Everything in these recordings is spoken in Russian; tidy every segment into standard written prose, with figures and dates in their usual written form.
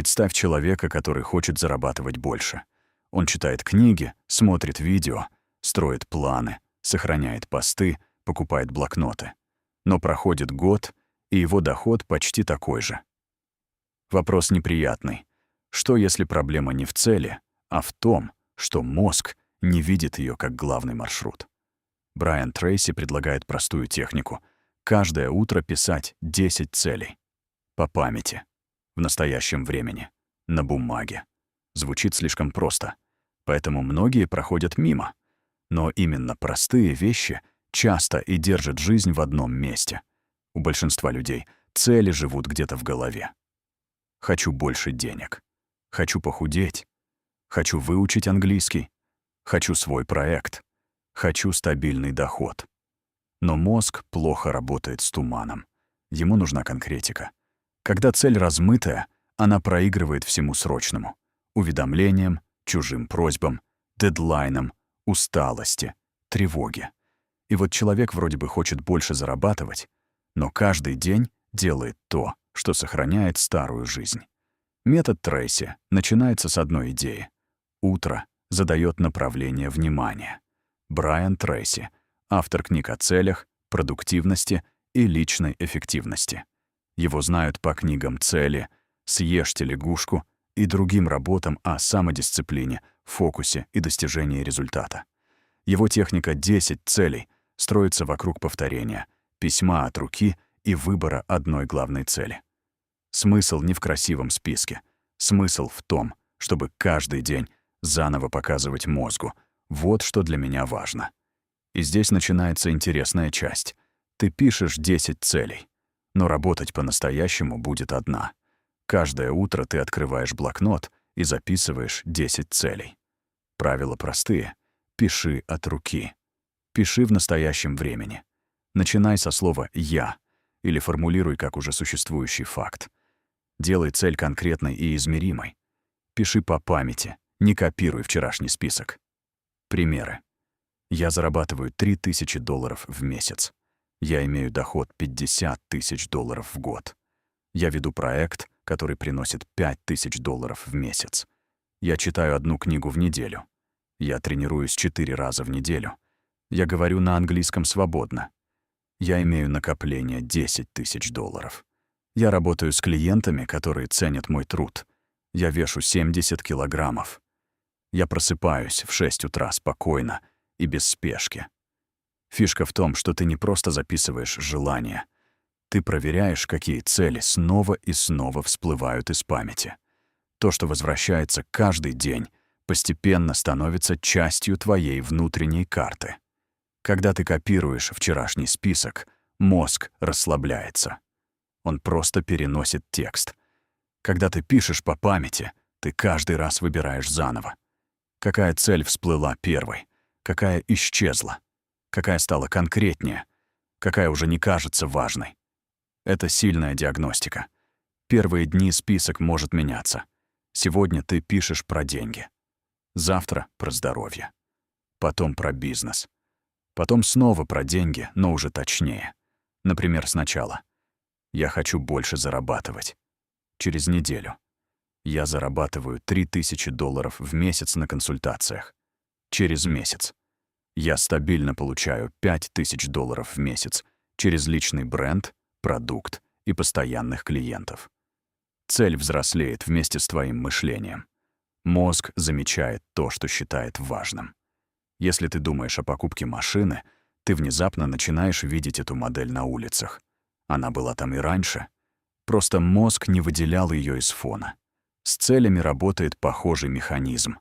Представь человека, который хочет зарабатывать больше. Он читает книги, смотрит видео, строит планы, сохраняет посты, покупает блокноты. Но проходит год, и его доход почти такой же. Вопрос неприятный. Что если проблема не в цели, а в том, что мозг не видит ее как главный маршрут? Брайан Трейси предлагает простую технику. Каждое утро писать 10 целей. По памяти. В настоящем времени. На бумаге. Звучит слишком просто. Поэтому многие проходят мимо. Но именно простые вещи часто и держат жизнь в одном месте. У большинства людей цели живут где-то в голове. Хочу больше денег. Хочу похудеть. Хочу выучить английский. Хочу свой проект. Хочу стабильный доход. Но мозг плохо работает с туманом. Ему нужна конкретика. Когда цель размытая, она проигрывает всему срочному. Уведомлениям, чужим просьбам, дедлайнам, усталости, тревоге. И вот человек вроде бы хочет больше зарабатывать, но каждый день делает то, что сохраняет старую жизнь. Метод Трейси начинается с одной идеи. Утро задает направление внимания. Брайан Трейси, автор книг о целях, продуктивности и личной эффективности. Его знают по книгам «Цели», «Съешьте лягушку» и другим работам о самодисциплине, фокусе и достижении результата. Его техника 10 целей строится вокруг повторения, письма от руки и выбора одной главной цели. Смысл не в красивом списке. Смысл в том, чтобы каждый день заново показывать мозгу: вот что для меня важно. И здесь начинается интересная часть. Ты пишешь 10 целей, но работать по-настоящему будет одна. Каждое утро ты открываешь блокнот и записываешь 10 целей. Правила простые. Пиши от руки. Пиши в настоящем времени. Начинай со слова «я» или формулируй как уже существующий факт. Делай цель конкретной и измеримой. Пиши по памяти, не копируй вчерашний список. Примеры. Я зарабатываю $3000 в месяц. Я имею доход $50 000 в год. Я веду проект, который приносит $5000 в месяц. Я читаю 1 книгу в неделю. Я тренируюсь 4 раза в неделю. Я говорю на английском свободно. Я имею накопление $10 000. Я работаю с клиентами, которые ценят мой труд. Я вешу 70 килограммов. Я просыпаюсь в 6 утра спокойно и без спешки. Фишка в том, что ты не просто записываешь желания. Ты проверяешь, какие цели снова и снова всплывают из памяти. То, что возвращается каждый день, постепенно становится частью твоей внутренней карты. Когда ты копируешь вчерашний список, мозг расслабляется. Он просто переносит текст. Когда ты пишешь по памяти, ты каждый раз выбираешь заново. Какая цель всплыла первой? Какая исчезла? Какая стала конкретнее? Какая уже не кажется важной? Это сильная диагностика. Первые дни список может меняться. Сегодня ты пишешь про деньги. Завтра — про здоровье. Потом про бизнес. Потом снова про деньги, но уже точнее. Например, сначала. Я хочу больше зарабатывать. Через неделю. Я зарабатываю $3000 в месяц на консультациях. Через месяц. Я стабильно получаю $5000 в месяц через личный бренд, продукт и постоянных клиентов. Цель взрослеет вместе с твоим мышлением. Мозг замечает то, что считает важным. Если ты думаешь о покупке машины, ты внезапно начинаешь видеть эту модель на улицах. Она была там и раньше. Просто мозг не выделял ее из фона. С целями работает похожий механизм.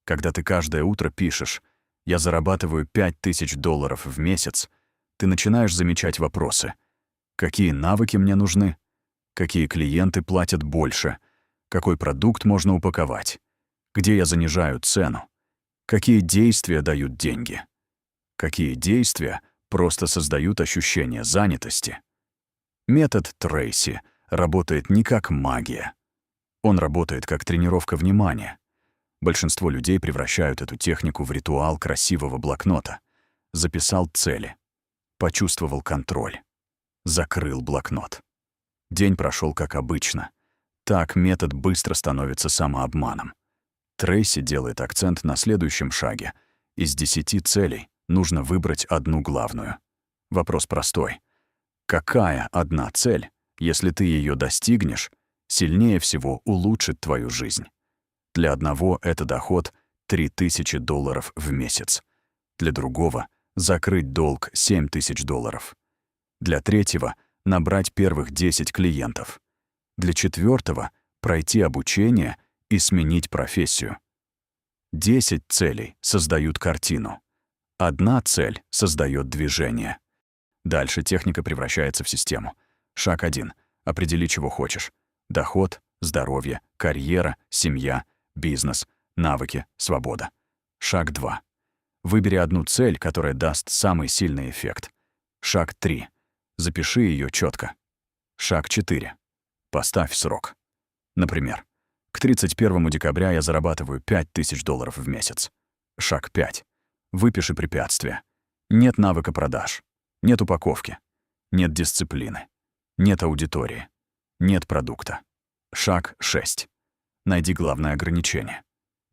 Когда ты каждое утро пишешь «Я зарабатываю $5000 в месяц», ты начинаешь замечать вопросы. Какие навыки мне нужны? Какие клиенты платят больше? Какой продукт можно упаковать? Где я занижаю цену? Какие действия дают деньги? Какие действия просто создают ощущение занятости? Метод Трейси работает не как магия. Он работает как тренировка внимания. Большинство людей превращают эту технику в ритуал красивого блокнота. Записал цели. Почувствовал контроль. Закрыл блокнот. День прошел как обычно. Так метод быстро становится самообманом. Трейси делает акцент на следующем шаге. Из 10 целей нужно выбрать одну главную. Вопрос простой. Какая одна цель, если ты ее достигнешь, сильнее всего улучшит твою жизнь? Для одного это доход $3000 в месяц. Для другого — закрыть долг $7000. Для третьего — набрать первых 10 клиентов. Для четвертого — пройти обучение и сменить профессию. 10 целей создают картину. Одна цель создает движение. Дальше техника превращается в систему. Шаг 1. Определи, чего хочешь. Доход, здоровье, карьера, семья, бизнес, навыки, свобода. Шаг 2. Выбери одну цель, которая даст самый сильный эффект. Шаг 3. Запиши ее четко. Шаг 4. Поставь срок. Например, к 31 декабря я зарабатываю $5000 в месяц. Шаг 5. Выпиши препятствия. Нет навыка продаж. Нет упаковки. Нет дисциплины. Нет аудитории. Нет продукта. Шаг 6. Найди главное ограничение.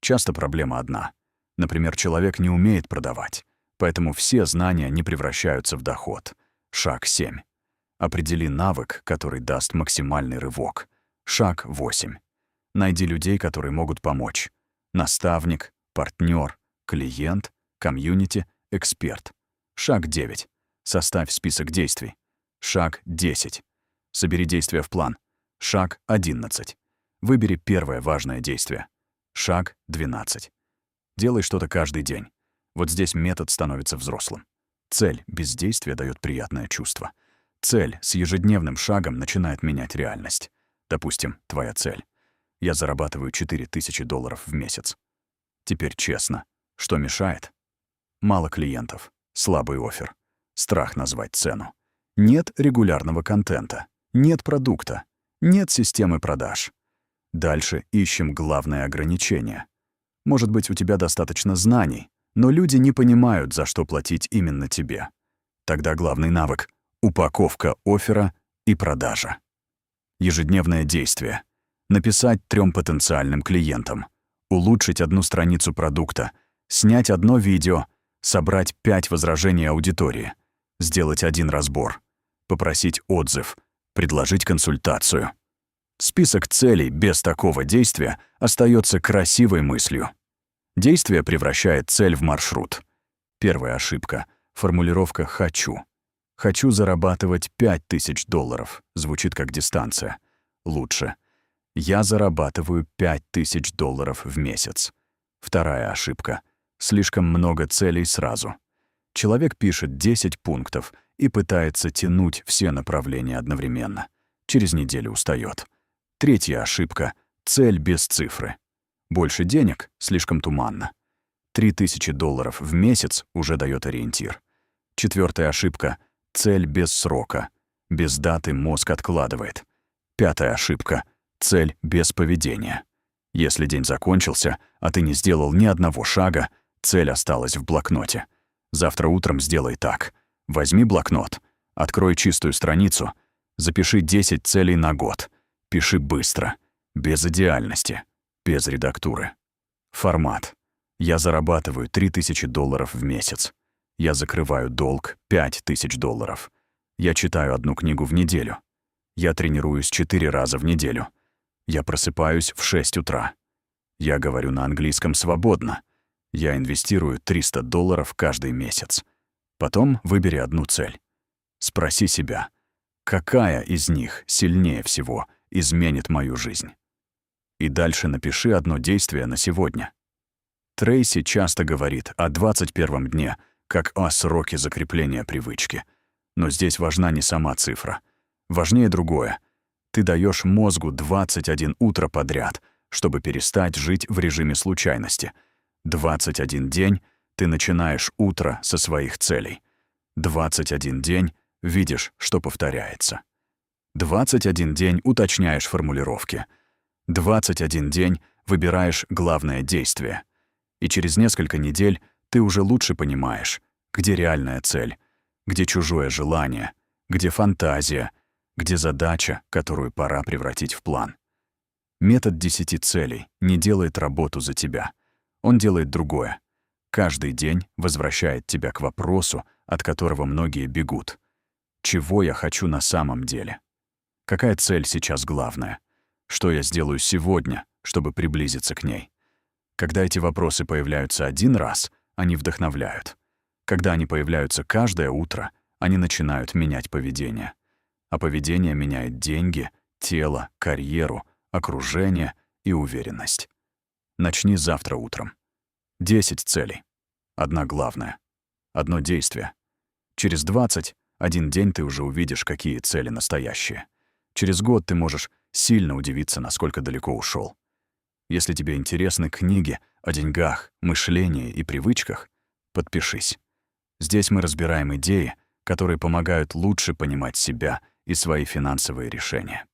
Часто проблема одна. Например, человек не умеет продавать, поэтому все знания не превращаются в доход. Шаг 7. Определи навык, который даст максимальный рывок. Шаг 8. Найди людей, которые могут помочь. Наставник, партнер, клиент, комьюнити, эксперт. Шаг 9. Составь список действий. Шаг 10. Собери действия в план. Шаг 11. Выбери первое важное действие. Шаг 12. Делай что-то каждый день. Вот здесь метод становится взрослым. Цель без действия даёт приятное чувство. Цель с ежедневным шагом начинает менять реальность. Допустим, твоя цель. Я зарабатываю $4000 в месяц. Теперь честно. Что мешает? Мало клиентов. Слабый оффер. Страх назвать цену. Нет регулярного контента. Нет продукта. Нет системы продаж. Дальше ищем главное ограничение. Может быть, у тебя достаточно знаний, но люди не понимают, за что платить именно тебе. Тогда главный навык — упаковка оффера и продажа. Ежедневное действие. Написать 3 потенциальным клиентам. Улучшить одну страницу продукта. Снять одно видео. Собрать 5 возражений аудитории. Сделать 1 разбор. Попросить отзыв. Предложить консультацию. Список целей без такого действия остается красивой мыслью. Действие превращает цель в маршрут. Первая ошибка — формулировка «хочу». «Хочу зарабатывать $5000» звучит как дистанция. Лучше. «Я зарабатываю $5000 в месяц». Вторая ошибка — слишком много целей сразу. Человек пишет 10 пунктов и пытается тянуть все направления одновременно. Через неделю устаёт. Третья ошибка — цель без цифры. Больше денег — слишком туманно. $3000 в месяц уже даёт ориентир. Четвёртая ошибка — цель без срока. Без даты мозг откладывает. Пятая ошибка — цель без поведения. Если день закончился, а ты не сделал ни одного шага, цель осталась в блокноте. Завтра утром сделай так. Возьми блокнот, открой чистую страницу, запиши 10 целей на год. Пиши быстро, без идеальности, без редактуры. Формат. Я зарабатываю $3000 в месяц. Я закрываю долг $5000. Я читаю 1 книгу в неделю. Я тренируюсь 4 раза в неделю. Я просыпаюсь в 6 утра. Я говорю на английском свободно. Я инвестирую $300 каждый месяц. Потом выбери одну цель. Спроси себя, какая из них сильнее всего изменит мою жизнь? И дальше напиши одно действие на сегодня. Трейси часто говорит о 21-м дне, как о сроке закрепления привычки. Но здесь важна не сама цифра. Важнее другое. Ты даёшь мозгу 21 утро подряд, чтобы перестать жить в режиме случайности. 21 день ты начинаешь утро со своих целей. 21 день видишь, что повторяется. 21 день уточняешь формулировки. 21 день выбираешь главное действие. И через несколько недель ты уже лучше понимаешь, где реальная цель, где чужое желание, где фантазия, где задача, которую пора превратить в план. Метод 10 целей не делает работу за тебя. Он делает другое. Каждый день возвращает тебя к вопросу, от которого многие бегут. Чего я хочу на самом деле? Какая цель сейчас главная? Что я сделаю сегодня, чтобы приблизиться к ней? Когда эти вопросы появляются один раз, они вдохновляют. Когда они появляются каждое утро, они начинают менять поведение. А поведение меняет деньги, тело, карьеру, окружение и уверенность. Начни завтра утром. 10 целей. Одна главная. Одно действие. Через 21 день ты уже увидишь, какие цели настоящие. Через год ты можешь сильно удивиться, насколько далеко ушел. Если тебе интересны книги о деньгах, мышлении и привычках, подпишись. Здесь мы разбираем идеи, которые помогают лучше понимать себя и свои финансовые решения.